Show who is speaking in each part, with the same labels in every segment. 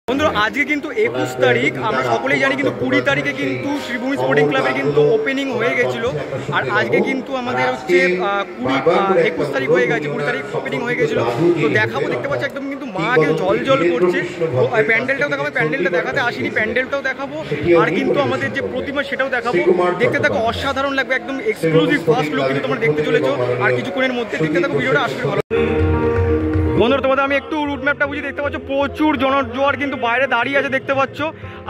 Speaker 1: বন্ধুরা আজকে কিন্তু 21 তারিখ, আমরা সকলেই জানি কিন্তু 20 তারিখে কিন্তু শ্রীভূমি স্পোর্টিং ক্লাবের কিন্তু ওপেনিং হয়ে গেছিলো। আর আজকে কিন্তু আমাদের হচ্ছে 21 তারিখ হয়ে গেছে, 20 তারিখ ওপেনিং হয়ে গেছিলো। তো দেখাবো, দেখতে পাচ্ছি একদম কিন্তু মা কিন্তু জল জল করছে। তো প্যান্ডেলটাও দেখাবো, প্যান্ডেলটা দেখাতে আসিনি, প্যান্ডেলটাও দেখাবো আর কিন্তু আমাদের যে প্রতিমা সেটাও দেখাবো। দেখতে থাকো, অসাধারণ লাগবে, একদম এক্সক্লুসিভ ফার্স্ট লুক কিন্তু তোমরা দেখতে চলেছো আর কিছুক্ষণের মধ্যে। দেখতে থাকো ভিডিওটা, আসলে ভালো। বন্ধুরা তোমাদের আমি একটু রুট ম্যাপটা বুঝি, দেখতে পাচ্ছ প্রচুর জনজোয়ার কিন্তু বাইরে দাঁড়িয়ে আছে দেখতে পাচ্ছ।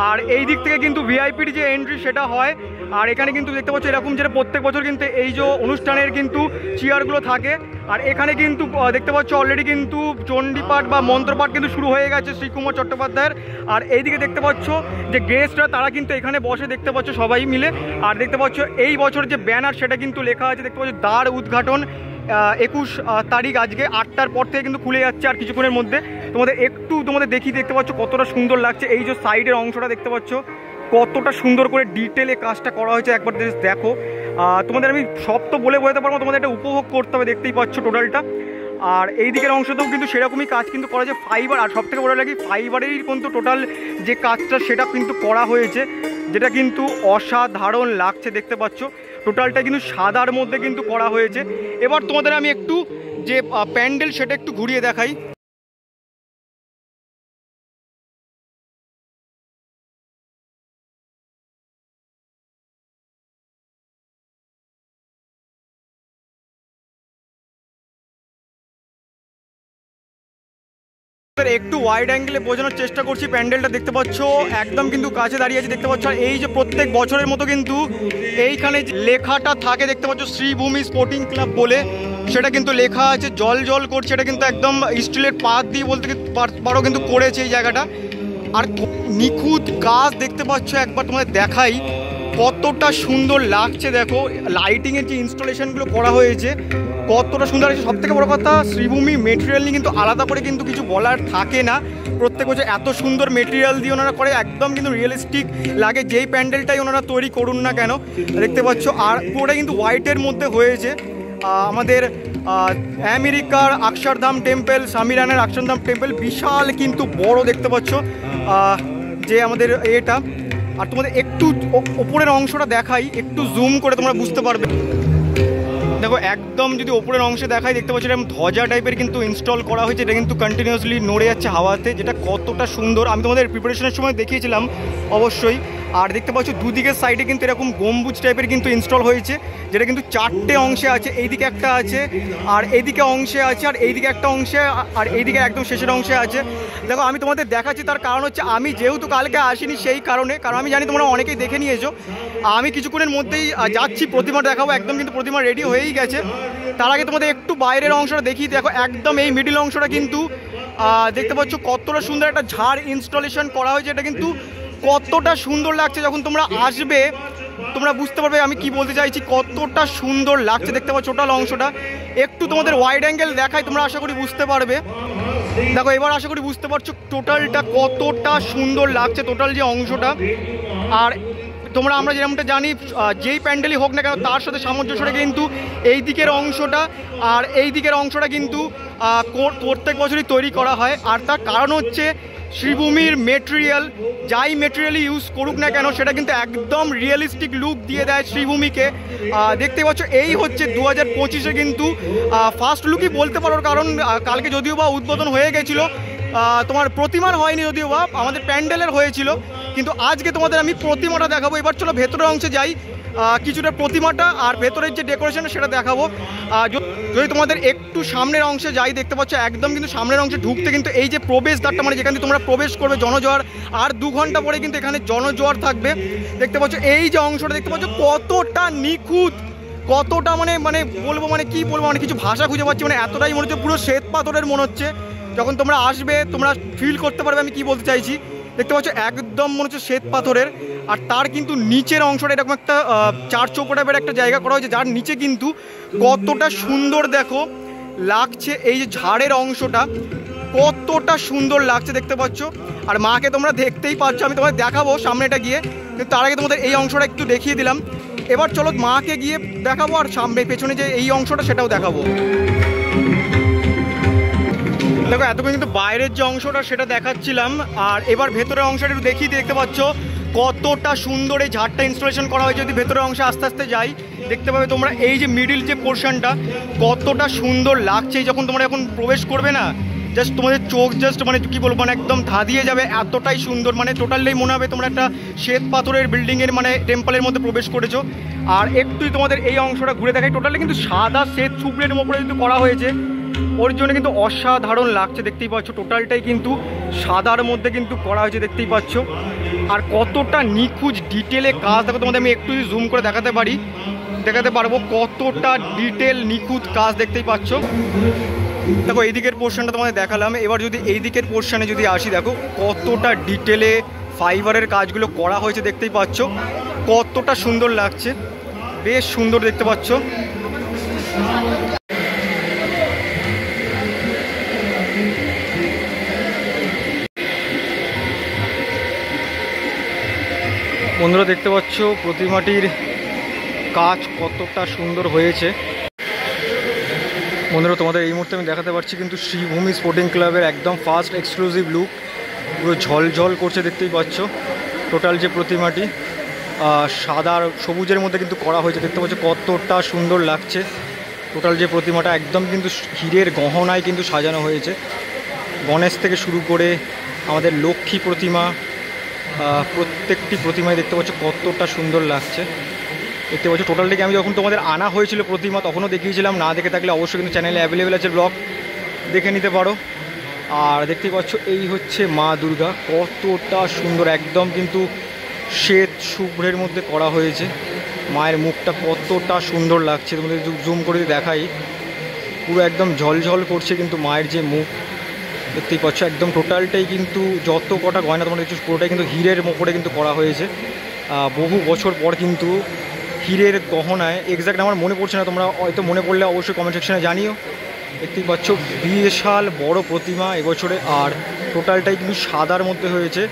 Speaker 1: আর এই দিক থেকে কিন্তু ভিআইপির যে এন্ট্রি সেটা হয়। আর এখানে কিন্তু দেখতে পাচ্ছ এরকম যেটা প্রত্যেক বছর কিন্তু এই যে অনুষ্ঠানের কিন্তু চেয়ারগুলো থাকে। আর এখানে কিন্তু দেখতে পাচ্ছ অলরেডি কিন্তু চণ্ডীপাঠ বা মন্ত্রপাঠ কিন্তু শুরু হয়ে গেছে শ্রীকুমার চট্টোপাধ্যায়ের। আর এইদিকে দেখতে পাচ্ছ যে গেস্টরা তারা কিন্তু এখানে বসে দেখতে পাচ্ছ সবাই মিলে। আর দেখতে পাচ্ছ এই বছর যে ব্যানার সেটা কিন্তু লেখা আছে, দেখতে পাচ্ছ দ্বার উদ্ঘাটন 21 তারিখ, আজকে 8টার পর থেকে কিন্তু খুলে যাচ্ছে আর কিছুক্ষণের মধ্যে। তোমাদের দেখতে পাচ্ছ কতটা সুন্দর লাগছে। এই যে সাইডের অংশটা দেখতে পাচ্ছ কতটা সুন্দর করে ডিটেলে কাজটা করা হয়েছে, একবার দেখো। তোমাদের আমি সব তো বলে বোঝাতে পারবো, তোমাদের এটা উপভোগ করতে হবে, দেখতেই পাচ্ছ টোটালটা। আর এই দিকের অংশতেও কিন্তু সেরকমই কাজ কিন্তু করা যায় ফাইবার। আর সব থেকে বড় লাগে ফাইবারেরই কিন্তু টোটাল যে কাজটা সেটা কিন্তু করা হয়েছে, যেটা কিন্তু অসাধারণ লাগছে। দেখতে পাচ্ছ টোটালটা কিন্তু সাদার মধ্যে কিন্তু করা হয়েছে। এবার তোমাদের আমি একটু যে প্যান্ডেল সেটা একটু ঘুরিয়ে দেখাই। একটু ওয়াইড অ্যাঙ্গেলে বোঝানোর চেষ্টা করছি। প্যান্ডেলটা দেখতে পাচ্ছ একদম কিন্তু কাছে দাঁড়িয়ে আছে দেখতে পাচ্ছ। আর এই যে প্রত্যেক বছরের মতো কিন্তু এইখানে লেখাটা থাকে দেখতে পাচ্ছ শ্রীভূমি স্পোর্টিং ক্লাব বলে, সেটা কিন্তু লেখা আছে, জল জল করছে। এটা কিন্তু একদম স্টিলের পাত দিয়ে বলতে পারো কিন্তু করেছে এই জায়গাটা। আর নিখুঁত কাজ দেখতে পাচ্ছ, একবার তোমাদের দেখাই কতটা সুন্দর লাগছে। দেখো লাইটিংয়ের যে ইনস্টলেশনগুলো করা হয়েছে কতটা সুন্দর লাগছে। সবথেকে বড় কথা, শ্রীভূমি মেটেরিয়াল নিয়ে কিন্তু আলাদা করে কিন্তু কিছু বলার থাকে না। প্রত্যেক বছর এত সুন্দর মেটেরিয়াল দিয়ে ওনারা করে, একদম কিন্তু রিয়েলিস্টিক লাগে যেই প্যান্ডেলটাই ওনারা তৈরি করুন না কেন, দেখতে পাচ্ছ। আর পুরোটা কিন্তু হোয়াইটের মধ্যে হয়েছে। আমাদের আমেরিকার অক্ষরধাম টেম্পল, স্বামীরানের অক্ষরধাম টেম্পল বিশাল কিন্তু বড় দেখতে পাচ্ছ যে আমাদের এটা। আর তোমাদের একটু ওপরের অংশটা দেখাই, একটু জুম করে তোমরা বুঝতে পারবে। দেখো একদম যদি ওপরের অংশে দেখাই, দেখতে পাচ্ছি এরকম ধ্বজা টাইপের কিন্তু ইনস্টল করা হয়েছে, এটা কিন্তু কন্টিনিউয়াসলি নড়ে যাচ্ছে হাওয়াতে, যেটা কতটা সুন্দর আমি তোমাদের প্রিপারেশনের সময় দেখিয়েছিলাম অবশ্যই। আর দেখতে পাচ্ছ দুদিকের সাইডে কিন্তু এরকম গম্বুজ টাইপের কিন্তু ইনস্টল হয়েছে, যেটা কিন্তু 4টে অংশে আছে। এইদিকে একটা আছে, আর এইদিকে অংশে আছে, আর এইদিকে একটা অংশে, আর এইদিকে একদম শেষের অংশে আছে। দেখো আমি তোমাদের দেখাচ্ছি, তার কারণ হচ্ছে আমি যেহেতু কালকে আসিনি সেই কারণে, কারণ আমি জানি তোমরা অনেকেই দেখে নিয়েছো। আমি কিছুক্ষণের মধ্যেই যাচ্ছি, প্রতিমা দেখাবো, একদম কিন্তু প্রতিমা রেডি হয়েই গেছে। তার আগে তোমাদের একটু বাইরের অংশটা দেখিয়ে দেখো, একদম এই মিডিল অংশটা কিন্তু দেখতে পাচ্ছ কতটা সুন্দর একটা ঝাড় ইনস্টলেশন করা হয়েছে। এটা কিন্তু কতটা সুন্দর লাগছে, যখন তোমরা আসবে তোমরা বুঝতে পারবে আমি কি বলতে চাইছি, কতটা সুন্দর লাগছে দেখতে পাচ্ছ টোটাল অংশটা। একটু তোমাদের ওয়াইড অ্যাঙ্গেল দেখাই, তোমরা আশা করি বুঝতে পারবে। দেখো এবার আশা করি বুঝতে পারছো টোটালটা কতটা সুন্দর লাগছে, টোটাল যে অংশটা। আর আমরা যেরকমটা জানি যেই প্যান্ডেলই হোক না কেন তার সাথে সামঞ্জস্য রেখে কিন্তু এই দিকের অংশটা আর এই দিকের অংশটা কিন্তু প্রত্যেক বছরই তৈরি করা হয়। আর তার কারণ হচ্ছে শ্রীভূমির মেটেরিয়াল, যাই মেটেরিয়ালই ইউজ করুক না কেন সেটা কিন্তু একদম রিয়েলিস্টিক লুক দিয়ে দেয় শ্রীভূমিকে। দেখতে পাচ্ছ এই হচ্ছে 2025-এ কিন্তু ফার্স্ট লুকই বলতে পারো, কারণ কালকে যদিও বা উদ্বোধন হয়ে গেছিলো, তোমার প্রতিমার হয়নি যদিও বা, আমাদের প্যান্ডেলের হয়েছিল। কিন্তু আজকে তোমাদের আমি প্রতিমাটা দেখাবো। এবার চলো ভেতরের অংশে যাই, কিছুটা প্রতিমাটা আর ভেতরের যে ডেকোরেশন সেটা দেখাবো। যদি তোমাদের একটু সামনের অংশে যাই, দেখতে পাচ্ছ একদম কিন্তু সামনের অংশে ঢুকতে কিন্তু এই যে প্রবেশদ্বারটা, মানে যেখানে তোমরা প্রবেশ করবে জনজোয়ার, আর 2 ঘন্টা পরে কিন্তু এখানে জনজোয়ার থাকবে। দেখতে পাচ্ছ এই যে অংশটা দেখতে পাচ্ছ কতটা নিখুঁত, কতটা মানে বলবো, মানে কি বলবো, মানে কিছু ভাষা খুঁজে পাচ্ছি, মানে এতটাই মনে হচ্ছে পুরো শ্বেত পাথরের মনে হচ্ছে। যখন তোমরা আসবে তোমরা ফিল করতে পারবে আমি কি বলতে চাইছি। দেখতে পাচ্ছ একদম মনে হচ্ছে শ্বেত পাথরের। আর তার কিন্তু নিচের অংশটা এরকম একটা 4 চৌকো টাইপের একটা জায়গা করা হয়েছে, যার নিচে কিন্তু কতটা সুন্দর দেখো লাগছে। এই যে ঝাড়ের অংশটা কতটা সুন্দর লাগছে দেখতে পাচ্ছ। আর মাকে তোমরা দেখতেই পাচ্ছ, আমি তোমাদের দেখাবো সামনেটা গিয়ে, কিন্তু তার আগে তোমাদের এই অংশটা একটু দেখিয়ে দিলাম। এবার চলো মাকে গিয়ে দেখাবো, আর সামনে পেছনে যে এই অংশটা সেটাও দেখাবো। দেখো এতক্ষণ কিন্তু বাইরের যে অংশটা সেটা দেখাচ্ছিলাম, আর এবার ভেতরের অংশটা একটু দেখিয়ে দেখতে পাচ্ছ কতটা সুন্দর এই ঝাড়টা ইনস্টলেশন করা হয়েছে। যদি ভেতরের অংশে আস্তে আস্তে যাই দেখতে পাবে তোমরা এই যে মিডিল যে পোর্শনটা কতটা সুন্দর লাগছে। যখন তোমরা এখন প্রবেশ করবে না, জাস্ট তোমাদের চোখ জাস্ট মানে কী বলবো, মানে একদম ধাঁধিয়ে যাবে, এতটাই সুন্দর। মানে টোটালি মনে হবে তোমরা একটা শ্বেত পাথরের বিল্ডিংয়ের মানে টেম্পলের মধ্যে প্রবেশ করেছো। আর একটুই তোমাদের এই অংশটা ঘুরে দেখাই, টোটালি কিন্তু সাদা শ্বেত শুভ্রের ওপরে কিন্তু করা হয়েছে, ওর জন্য কিন্তু অসাধারণ লাগছে। দেখতেই পাচ্ছ টোটালটাই কিন্তু সাদার মধ্যে কিন্তু করা হয়েছে, দেখতেই পাচ্ছ। আর কতটা নিখুঁত ডিটেলে কাজ, দেখো তোমাদের আমি একটু জুম করে দেখাতে পারবো কতটা ডিটেল নিখুঁত কাজ দেখতেই পাচ্ছ। দেখো এই দিকের পোর্শনটা তোমাদের দেখালাম, এবার যদি এই দিকের পোর্শনে যদি আসি, দেখো কতটা ডিটেলে ফাইবারের কাজগুলো করা হয়েছে দেখতেই পাচ্ছ, কতটা সুন্দর লাগছে, বেশ সুন্দর দেখতে পাচ্ছ। বন্ধুরা দেখতে পাচ্ছ প্রতিমাটির কাজ কতটা সুন্দর হয়েছে। বন্ধুরা তোমাদের এই মুহূর্তে আমি দেখাতে পারছি কিন্তু শ্রীভূমি স্পোর্টিং ক্লাবের একদম ফার্স্ট এক্সক্লুসিভ লুক, পুরো ঝলঝল করছে দেখতেই পাচ্ছ। টোটাল যে প্রতিমাটি সাদা আর সবুজের মধ্যে কিন্তু করা হয়েছে, দেখতে পাচ্ছ কতটা সুন্দর লাগছে। টোটাল যে প্রতিমাটা একদম কিন্তু হীরের গহনায় কিন্তু সাজানো হয়েছে, গণেশ থেকে শুরু করে আমাদের লক্ষ্মী প্রতিমা, প্রত্যেকটি প্রতিমায় দেখতে পাচ্ছ কতটা সুন্দর লাগছে। দেখতে পাচ্ছ টোটালটাকে আমি যখন তোমাদের আনা হয়েছিল প্রতিমা তখনও দেখিয়েছিলাম, না দেখে থাকলে অবশ্যই কিন্তু চ্যানেলে অ্যাভেলেবেল আছে, ব্লগ দেখে নিতে পারো। আর দেখতে পাচ্ছ এই হচ্ছে মা দুর্গা, কতটা সুন্দর একদম কিন্তু শ্বেত শুভ্রের মধ্যে করা হয়েছে। মায়ের মুখটা কতটা সুন্দর লাগছে, তোমাদের জুম করে দেখাই, পুরো একদম ঝলঝল করছে কিন্তু মায়ের যে মুখ দেখতেই পাচ্ছ। একদম টোটালটাই কিন্তু যত কটা গয়না তোমরা দেখছো পুরোটাই কিন্তু হীরের ওপরে কিন্তু করা হয়েছে। বহু বছর পর কিন্তু হীরের গহনায়, এক্স্যাক্ট আমার মনে পড়ছে না, তোমরা হয়তো মনে পড়লে অবশ্যই কমেন্ট সেকশনে জানিও। দেখতেই পাচ্ছ বিশাল বড় প্রতিমা এবছরে, আর টোটালটাই কিন্তু সাদার মধ্যে হয়েছে।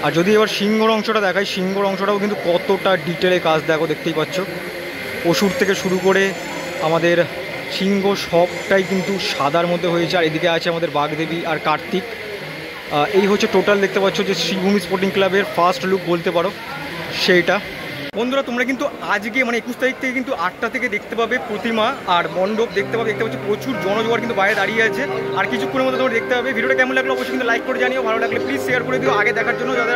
Speaker 1: আর যদি এবার সিংহর অংশটা দেখাই, সিংহর অংশটাও কিন্তু কতটা ডিটেলে কাজ দেখো, দেখতেই পাচ্ছ অসুর থেকে শুরু করে আমাদের সিংহ সবটাই কিন্তু সাদার মধ্যে হয়েছে। আর এদিকে আছে আমাদের বাগদেবী আর কার্তিক। এই হচ্ছে টোটাল দেখতে পাচ্ছ যে শ্রীভূমি স্পোর্টিং ক্লাবের ফার্স্ট লুক বলতে পারো সেইটা। বন্ধুরা তোমরা কিন্তু আজকে মানে 21 তারিখ থেকে কিন্তু 8টা থেকে দেখতে পাবে প্রতিমা আর মণ্ডপ দেখতে পাচ্ছ প্রচুর জনজোয়ার কিন্তু বাইরে দাঁড়িয়ে আছে। আর কিছুক্ষণের মধ্যে তোমরা দেখতে পাবে। ভিডিওটা কেমন লাগলো অবশ্যই কিন্তু লাইক করে জানিও, ভালো লাগলে প্লিজ শেয়ার করে দিও আগে দেখার জন্য, যারা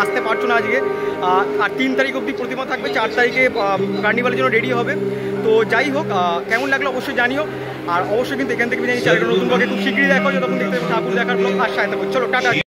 Speaker 1: আসতে পারছো না আজকে। আর 3 তারিখ অবধি প্রতিমা থাকবে, 4 তারিখে কার্নিভালের জন্য রেডি হবে। তো যাই হোক, কেমন লাগলো অবশ্যই জানিও। আর অবশ্যই কিন্তু এখান থেকে জানি চ্যানেলটা নতুন ভাবে খুব শীঘ্রই দেখো, যতক্ষণ দেখতে ঠাকুর দেখার ব্লগ আর সাথে। চলো টাটা।